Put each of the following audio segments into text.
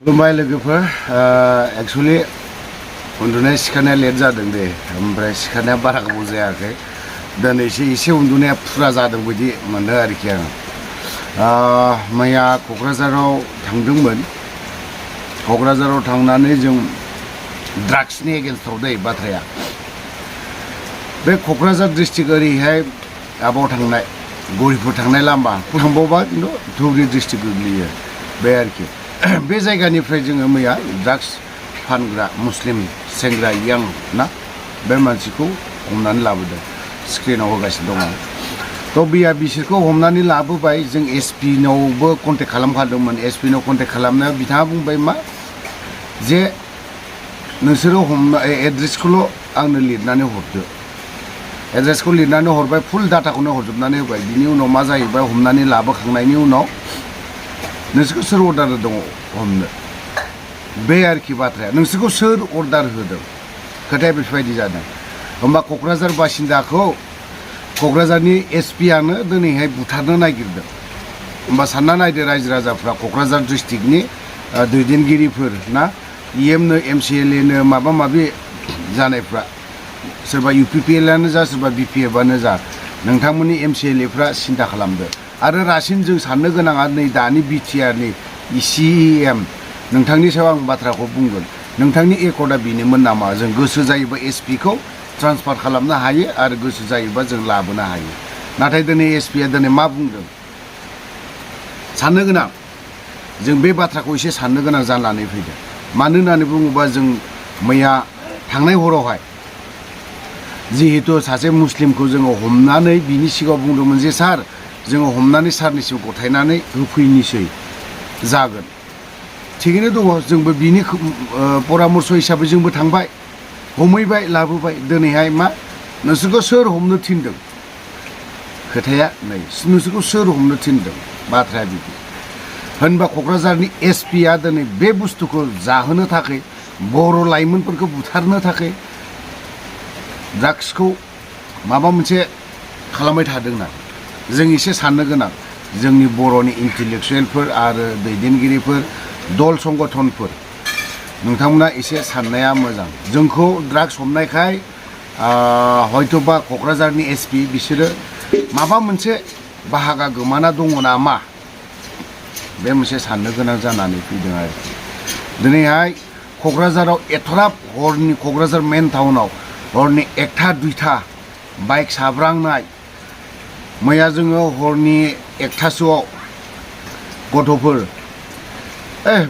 खुलुमबाय लोगोफोर एक्चुअली उन्दुनाय सिखारनाया लेट जादों दे ओमफ्राय सिखारनाया बारा गोबाव जायाखै दिनैसो एसे उन्दुनाया फुरा जादों बायदि मोनदों आरोखि आं मैया क'क्राझाराव थांदोंमोन क'क्राझाराव थांनानै जों ड्राग्सनि एगेन्स्टआव दै बाथ्राया बे क'क्राझार डिस्ट्रिक्ट ओरैहाय आबाव थांनाय गहपुर थांनाय लामा थांबावबा खिन्थु धुबुरी डिस्ट्रिक्ट गोग्लैयो बे आरोखि बे जायगानिफ्राय जोङो मैया ड्राग्स फानग्रा मुस्लिम सेंग्रा यां ना बे मानसिखौ हमनानै लाबोदों स्क्रिनाव होगासिनो दङ थ' बिसोरखौ हमनानै लाबोबाय जों एसपि नावबो कन्टेक्ट खालामखादोंमोन एसपि नाव कन्टेक्ट खालामनायाव बिथाङा बुंबाय मा जे नोंसोरो एड्रेसखौल' आंनो लिरनानै हरदो एड्रेसखौ लिरनानै हरबाय फुल डाटाखौनो हरजोबनानै होबाय बिनि उनाव मा जाहैबाय हमनानै लाबोखांनायनि उनाव नोंसोरखौ सोर अर्डार होदों हमनो बे आरोखि बाथ्राया नोंसोरखौ सोर अर्डार होदों खोथाया बेफोरबायदि जादों होमबा क'क्राझार बासिन्दाखौ क'क्राझारनि एसपिआनो दिनैहाय बुथारनो नागिरदों होमबा सानना नायदो रायजो राजाफ्रा क'क्राझार डिस्ट्रिक्टनि दैदेनगिरिफोर ना इएमनो एमसिएलएनो माबा माबि जानायफ्रा सोरबा इउपिपिएलआनो जा सोरबा बिपिएफआनो जा नोंथांमोननि एमसिएलएफ्रा सिन्था खालामदो आरो रासिन जों साननो गोनाङा नै दानि बिटिआरनि सिएम नोंथांनि सायाव आं बाथ्राखौ बुंगोन नोंथांनि एकर्डआ बेनोमोन नामा जों गोसो जायोबा एसपिखौ ट्रान्सफार खालामनो हायो आरो गोसो जायोबा जों लाबोनो हायो नाथाय दिनै एसपिआ दिनै मा बुंदों साननो गोनां जों बे बाथ्राखौ एसे साननो गोनां जानानै फैदों मानो होननानै बुङोबा जों मैया थांनाय हरावहाय जिहेतु सासे मुस्लिमखौ जोङो हमनानै बिनि सिगाङाव बुंदोंमोन जे सार जोङो हमनानै सारनिसिम गथायनानै होफैनोसै जागोन थिगैनो दङ जोंबो बिनि परामर्श हिसाबै जोंबो थांबाय हमहैबाय लाबोबाय दिनैहाय मा नोंसोरखौ सोर हमनो थिनदों खोथाया नै नोंसोरखौ सोर हमनो थिनदों बाथ्राया बिदि होनबा क'क्राझारनि एसपिआ दिनै बे बुस्थुखौ जाहोनो थाखाय बर' लाइमोनफोरखौ बुथारनो थाखाय ड्राग्सखौ माबा मोनसे खालामबाय थादोंना जों एसे साननो गोनां जोंनि बर'नि इन्टेलेक्सुयेलफोर आरो दैदेनगिरिफोर दल संगठनफोर नोंथांमोना एसे साननाया मोजां जोंखौ ड्राग्स हमनायखाय हयथ'बा क'क्राझारनि एसपि बिसोरो माबा मोनसे बाहागा गोमाना दङ नामा बे मोनसे साननो गोनां जानानै फैदों आरो दिनैहाय क'क्राझाराव एथ'राब हरनि क'क्राझार मेन टाउनाव हरनि एकथा दुइथा बाइक साब्रांनाय मैया जोङो हरनि एकथासोआव गथ'फोर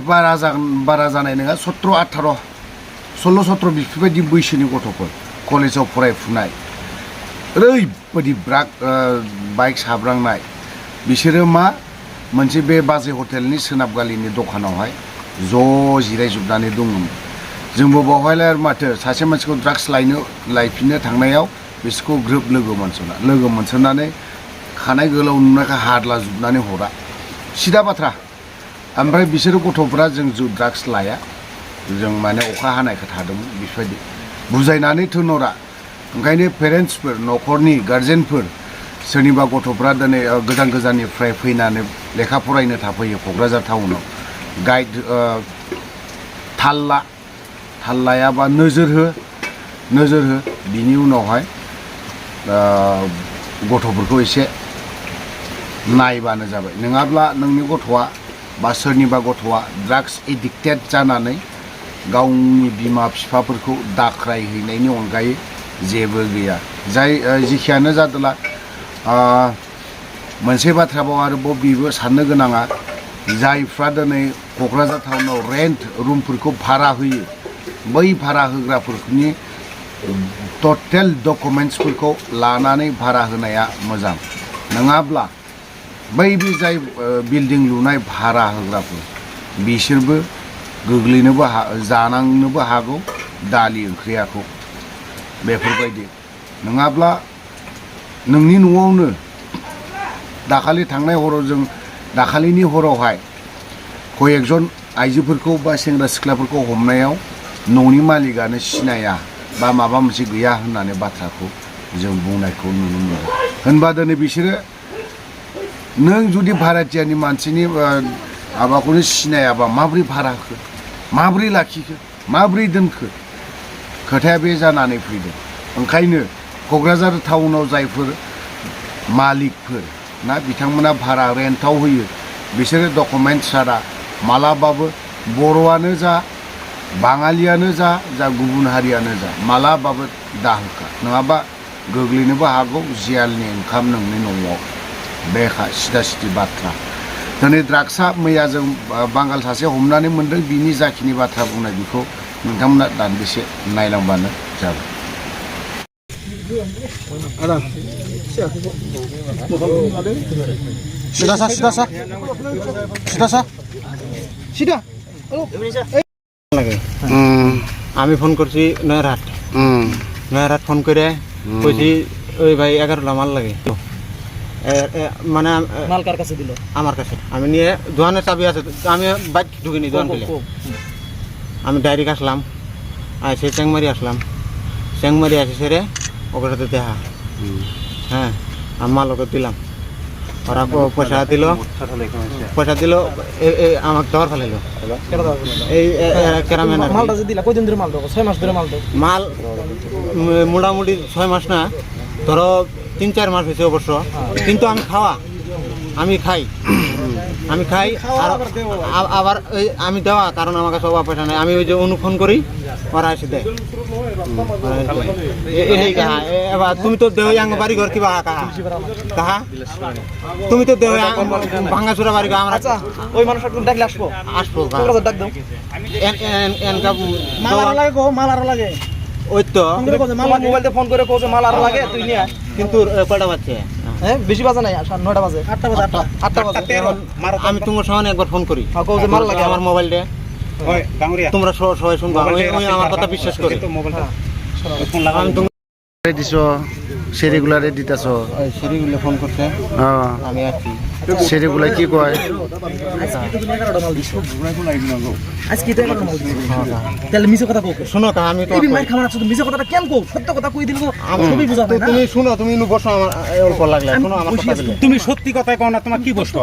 बारा जानाय नङा 17 18 16 17 बेफोरबायदि बैसोनि गथ'फोर कलेजाव फरायफुनाय ओरैबायदि बाइक साब्रांनाय बिसोरो मा मोनसे बे बाजै हटेलनि सोनाब गालिनि दखानावहाय ज' जिरायजोबनानै दंमोन जोंबो बावहायलाय आरो माथो सासे मानसिखौ ड्राग्स लायफिननो थांनायाव बिसोरखौ ग्रोब लोगो मोनसोनानै खानाय गोलाव नुनायखाय हादलाजोबनानै हरा सिदा बाथ्रा ओमफ्राय बिसोरो गथ'फ्रा जों ड्राग्स लाया जों माने अखा हानायखौ थादोंमोन बेफोरबायदि बुजायनानै थिनहरा ओंखायनो पेरेन्टसफोर न'खरनि गार्जेनफोर सोरनिबा गथ'फ्रा दिनै गोजान गोजाननिफ्राय फैनानै लेखा फरायनो थाफैयो क'क्राझार टाउनाव गाइड थाल लायाबा नोजोर हो बिनि उनावहाय गथ'फोरखौ एसे नायबानो जाबाय नङाब्ला नोंनि गथ'आ बा सोरनिबा गथ'आ ड्राग्स एडिक्टेड जानानै गावनि बिमा बिफाफोरखौ दाख्रायहैनायनि अनगायै जेबो गैया जिखियानो जादोला मोनसे बाथ्राबाव आरोबाव बेबो साननो गोनाङा जायफ्रा दिनै क'क्राझार टाउनाव रेन्ट रुमफोरखौ भारा होयो बै भारा होग्राफोरनि टटेल डकुमेन्ट्सफोरखौ लानानै भारा होनाया मोजां नङाब्ला बै जाय बिल्डिं लुनाय भारा होग्राफोर बिसोरबो गोग्लैनोबो जानांनोबो हागौ दालि ओंख्रियाखौ बेफोरबायदि नङाब्ला नोंनि न'आवनो दाखालि थांनाय हराव जों दाखालिनि हरावहाय कयेकजन आइजोफोरखौ बा सेंग्रा सिख्लाफोरखौ हमनायाव न'नि मालिकआनो सिनाया बा माबा मोनसे गैया होननानै बाथ्राखौ जों बुंनायखौ नुनो मोनो होनबा दिनै बिसोरो नों जुदि भाराथियानि मानसिनि आबाखौनो सिनायाबा माब्रै भारा हो माब्रै लाखिखो माब्रै दोनखो खोथाया बे जानानै फैदों ओंखायनो क'क्राझार टाउनाव जायफोर मालिकफोर ना बिथांमोना भारा रेन्टआव होयो बिसोरो डकुमेन्ट सारा मालाबाबो बर'आनो जा बाङालियानो जा गुबुन हारियानो जा मालाबाबो दाहोखा नङाबा गोग्लैनोबो हागौ जियालनि ओंखाम नोंनि न'आव बेखा सिदा सिदि बाथ्रा दिनै ड्राग्सआ मैया जों बांगाल सासे हमनानै मोनदों बिनि जाखिनि बाथ्रा बुंनाय बेखौ नोंथांमोना दान्दिसे नायलांबानो जाबाय সিধা সা সিধা সা সিধা সা সিধা লাগে আমি ফোন করছি নয়ারহাট ফোন করে কইছি ওই ভাই 11টা মাল লাগে মানে মাল কার কাছে দিল আমার কাছে আমি নিয়ে দোকানের চাবি আছে আমি বাইক ঢুকিনি দোকান খুলে আমি ডাইরেক্ট আসলাম সে চেংমারি আসলাম চেংমারি আসে সেরে ওকে সাথে দেখা হ্যাঁ আমি মাল ওকে দিলাম ওরা পয়সা দিল আমাকে দেওয়ার ফেলাইলো এই কেরামেন মালটা যে দিলা কয়দিন ধরে মাল দাও 6 মাস ধরে মাল দাও মাল মোটামুটি 6 মাস না ধরো 3-4 মাস হয়েছে অবশ্য কিন্তু আমি খাই আর আবার ওই আমি দেওয়া কারণ আমার কাছে অভাব পয়সা নাই আমি ওই যে অনুফোন করি ওরা এসে দেয় এবার তুমি তো দেহ আঙ্গ বাড়ি ঘর কিবা কাহা তুমি তো দেহ ভাঙ্গাচুরা বাড়ি ঘর আমরা ওই মানুষটা তুমি ডাকলে আসবো ডাক দাও মাল আরো লাগে ওই তো মোবাইলে ফোন করে কোছে মাল আরো লাগে তুই নিয়ে কিন্তু কয়টা বাজছে হ্যাঁ বেশি বাজে নাই 9টা বাজে 8টা বাজে আমি তোমার সামনে একবার ফোন করি কোছে মাল লাগে আমার মোবাইলে তোমরা সবাই শুনবা আমার কথা বিশ্বাস করে আমি তুমি দিছো সে রেগুলারে দিতাছ সিরিগুলো ফোন করছে আমি আছি সে রেগুলার কি কয় আজকে তো 11টা মাল দিছি তাহলে মিছে কথা কও শোনো কা আমি তো এই মাই খাবার আছে মিছে কথাটা কেন কও সত্য কথা কই দিল আমি সবই বুঝা পাই না তুমি শুনো তুমি বসো আমার অল্প লাগলে শোনো আমার কথা তুমি সত্যি কথাই কও না তোমার কি বসতো